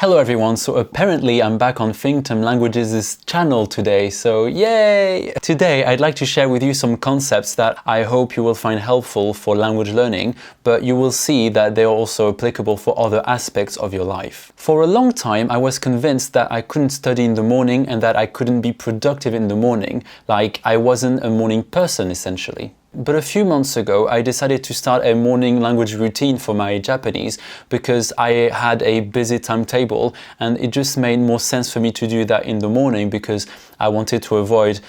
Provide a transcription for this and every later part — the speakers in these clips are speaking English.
Hello everyone, so apparently I'm back on ThinkTerm Languages' channel today, so yay! Today I'd like to share with you some concepts that I hope you will find helpful for language learning, but you will see that they are also applicable for other aspects of your life. For a long time I was convinced that I couldn't study in the morning and that I couldn't be productive in the morning, like I wasn't a morning person essentially. But a few months ago, I decided to start a morning language routine for my Japanese because I had a busy timetable and it just made more sense for me to do that in the morning because I wanted to avoid,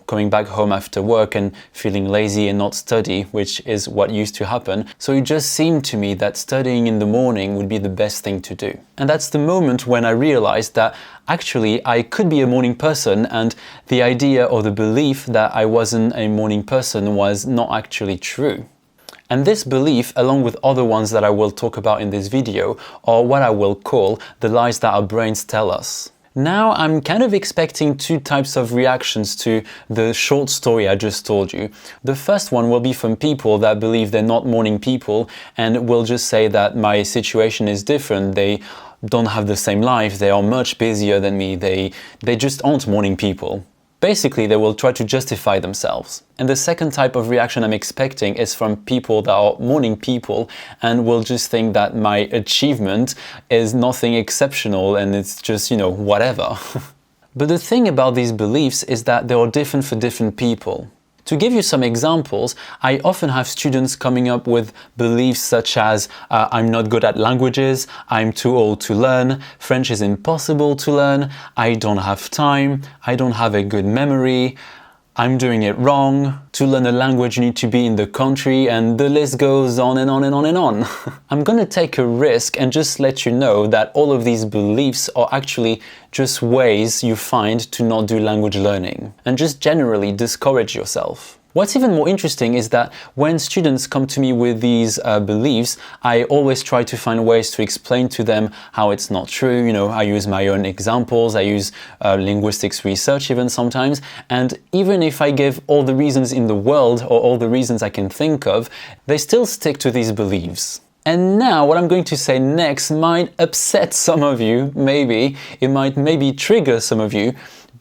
coming back home after work and feeling lazy and not study, which is what used to happen. So it just seemed to me that studying in the morning would be the best thing to do. And that's the moment when I realized that actually I could be a morning person, and the idea or the belief that I wasn't a morning person was not actually true. And this belief, along with other ones that I will talk about in this video, are what I will call the lies that our brains tell us. Now I'm kind of expecting two types of reactions to the short story I just told you. The first one will be from people that believe they're not morning people and will just say that my situation is different, they don't have the same life, they are much busier than me, they just aren't morning people. Basically, they will try to justify themselves. And the second type of reaction I'm expecting is from people that are morning people and will just think that my achievement is nothing exceptional and it's just, whatever. But the thing about these beliefs is that they are different for different people. To give you some examples, I often have students coming up with beliefs such as I'm not good at languages, I'm too old to learn, French is impossible to learn, I don't have time, I don't have a good memory, I'm doing it wrong, to learn a language you need to be in the country, and the list goes on and on and on and on. I'm gonna take a risk and just let you know that all of these beliefs are actually just ways you find to not do language learning and just generally discourage yourself. What's even more interesting is that when students come to me with these beliefs, I always try to find ways to explain to them how it's not true. I use my own examples, I use linguistics research even sometimes, and even if I give all the reasons in the world or all the reasons I can think of, they still stick to these beliefs. And now what I'm going to say next might upset some of you, maybe, it might maybe trigger some of you,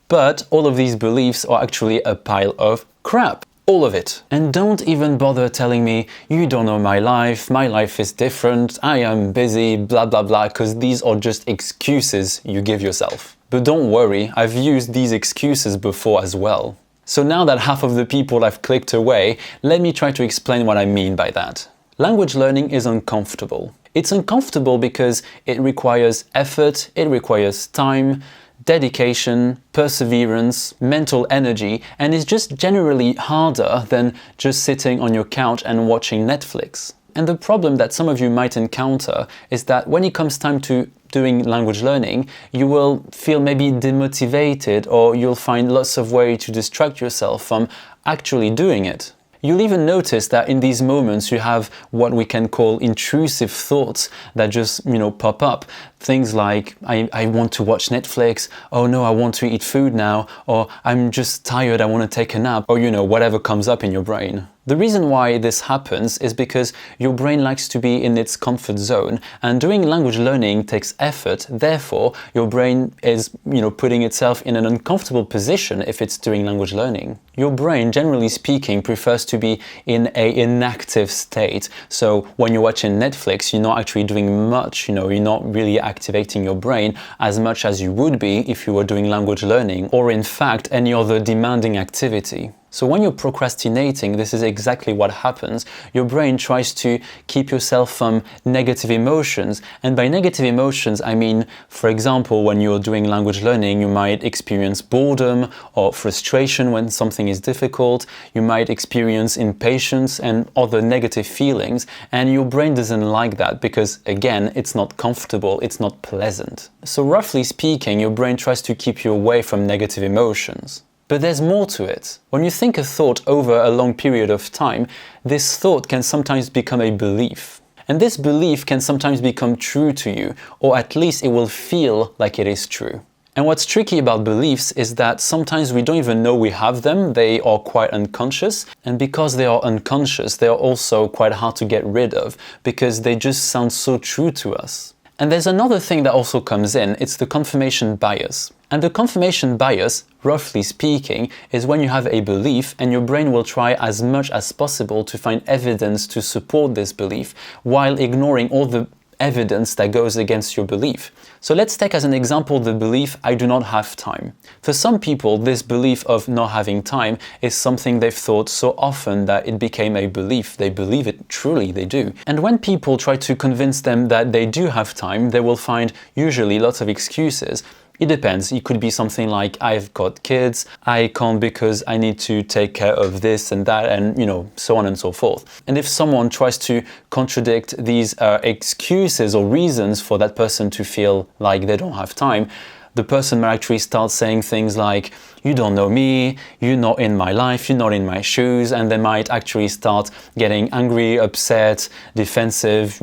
but all of these beliefs are actually a pile of crap. All of it. And don't even bother telling me, you don't know my life is different, I am busy, blah blah blah, because these are just excuses you give yourself. But don't worry, I've used these excuses before as well. So now that half of the people have clicked away, let me try to explain what I mean by that. Language learning is uncomfortable. It's uncomfortable because it requires effort, it requires time, dedication, perseverance, mental energy, and is just generally harder than just sitting on your couch and watching Netflix. And the problem that some of you might encounter is that when it comes time to doing language learning, you will feel maybe demotivated, or you'll find lots of ways to distract yourself from actually doing it. You'll even notice that in these moments you have what we can call intrusive thoughts that just, pop up. Things like, I want to watch Netflix, oh no, I want to eat food now, or I'm just tired, I want to take a nap, or whatever comes up in your brain. The reason why this happens is because your brain likes to be in its comfort zone, and doing language learning takes effort. Therefore, your brain is, putting itself in an uncomfortable position if it's doing language learning. Your brain, generally speaking, prefers to be in an inactive state. So when you're watching Netflix, you're not actually doing much, you're not really activating your brain as much as you would be if you were doing language learning, or in fact, any other demanding activity. So when you're procrastinating, this is exactly what happens. Your brain tries to keep yourself from negative emotions. And by negative emotions, I mean, for example, when you're doing language learning, you might experience boredom or frustration when something is difficult. You might experience impatience and other negative feelings. And your brain doesn't like that because, again, it's not comfortable, it's not pleasant. So roughly speaking, your brain tries to keep you away from negative emotions. But there's more to it. When you think a thought over a long period of time, this thought can sometimes become a belief. And this belief can sometimes become true to you, or at least it will feel like it is true. And what's tricky about beliefs is that sometimes we don't even know we have them, they are quite unconscious, and because they are unconscious, they are also quite hard to get rid of, because they just sound so true to us. And there's another thing that also comes in, it's the confirmation bias. And the confirmation bias, roughly speaking, is when you have a belief and your brain will try as much as possible to find evidence to support this belief while ignoring all the evidence that goes against your belief. So let's take as an example the belief, I do not have time. For some people, this belief of not having time is something they've thought so often that it became a belief. They believe it, truly they do. And when people try to convince them that they do have time, they will find usually lots of excuses. It depends. It could be something like, I've got kids, I can't because I need to take care of this and that, and so on and so forth. And if someone tries to contradict these excuses or reasons for that person to feel like they don't have time, the person might actually start saying things like, you don't know me, you're not in my life, you're not in my shoes, and they might actually start getting angry, upset, defensive,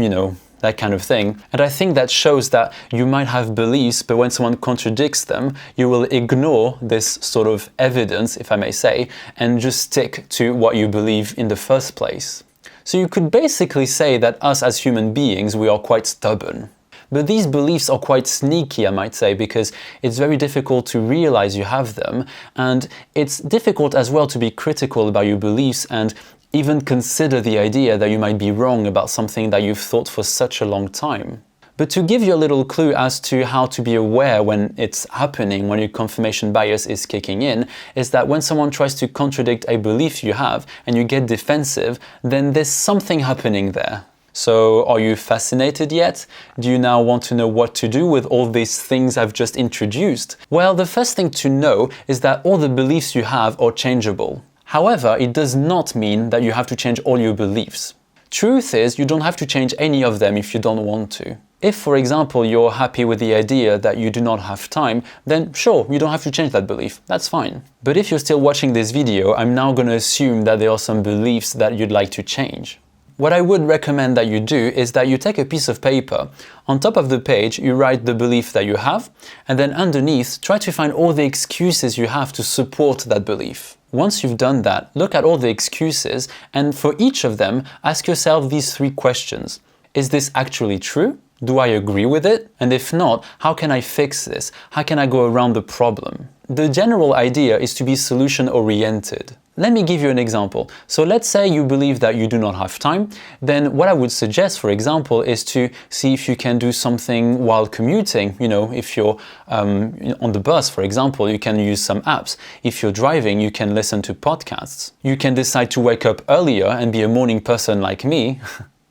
that kind of thing. And I think that shows that you might have beliefs, but when someone contradicts them, you will ignore this sort of evidence, if I may say, and just stick to what you believe in the first place. So you could basically say that us as human beings, we are quite stubborn. But these beliefs are quite sneaky, I might say, because it's very difficult to realize you have them, and it's difficult as well to be critical about your beliefs and even consider the idea that you might be wrong about something that you've thought for such a long time. But to give you a little clue as to how to be aware when it's happening, when your confirmation bias is kicking in, is that when someone tries to contradict a belief you have and you get defensive, then there's something happening there. So are you fascinated yet? Do you now want to know what to do with all these things I've just introduced? Well, the first thing to know is that all the beliefs you have are changeable. However, it does not mean that you have to change all your beliefs. Truth is, you don't have to change any of them if you don't want to. If, for example, you're happy with the idea that you do not have time, then sure, you don't have to change that belief. That's fine. But if you're still watching this video, I'm now going to assume that there are some beliefs that you'd like to change. What I would recommend that you do is that you take a piece of paper. On top of the page, you write the belief that you have, and then underneath, try to find all the excuses you have to support that belief. Once you've done that, look at all the excuses, and for each of them, ask yourself these 3 questions. Is this actually true? Do I agree with it? And if not, how can I fix this? How can I go around the problem? The general idea is to be solution-oriented. Let me give you an example. So let's say you believe that you do not have time. Then what I would suggest, for example, is to see if you can do something while commuting. If you're on the bus, for example, you can use some apps. If you're driving, you can listen to podcasts. You can decide to wake up earlier and be a morning person like me.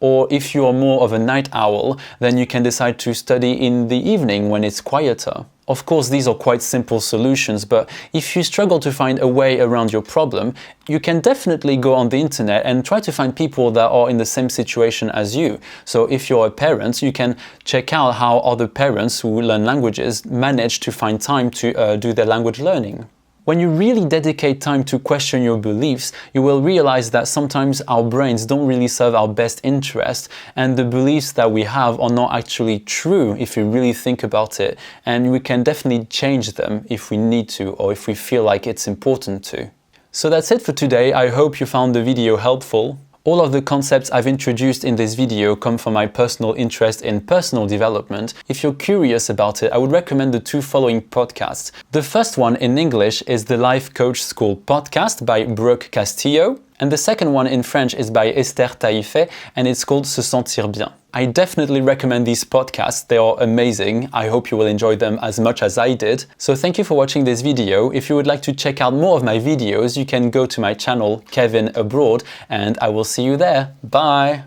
Or if you are more of a night owl, then you can decide to study in the evening when it's quieter. Of course, these are quite simple solutions, but if you struggle to find a way around your problem, you can definitely go on the internet and try to find people that are in the same situation as you. So if you're a parent, you can check out how other parents who learn languages manage to find time to do their language learning. When you really dedicate time to question your beliefs, you will realize that sometimes our brains don't really serve our best interest, and the beliefs that we have are not actually true if you really think about it, and we can definitely change them if we need to or if we feel like it's important to. So that's it for today. I hope you found the video helpful. All of the concepts I've introduced in this video come from my personal interest in personal development. If you're curious about it, I would recommend the 2 following podcasts. The first one in English is the Life Coach School podcast by Brooke Castillo. And the second one in French is by Esther Taïfé, and it's called Se Sentir Bien. I definitely recommend these podcasts. They are amazing. I hope you will enjoy them as much as I did. So thank you for watching this video. If you would like to check out more of my videos, you can go to my channel, Kevin Abroad, and I will see you there. Bye!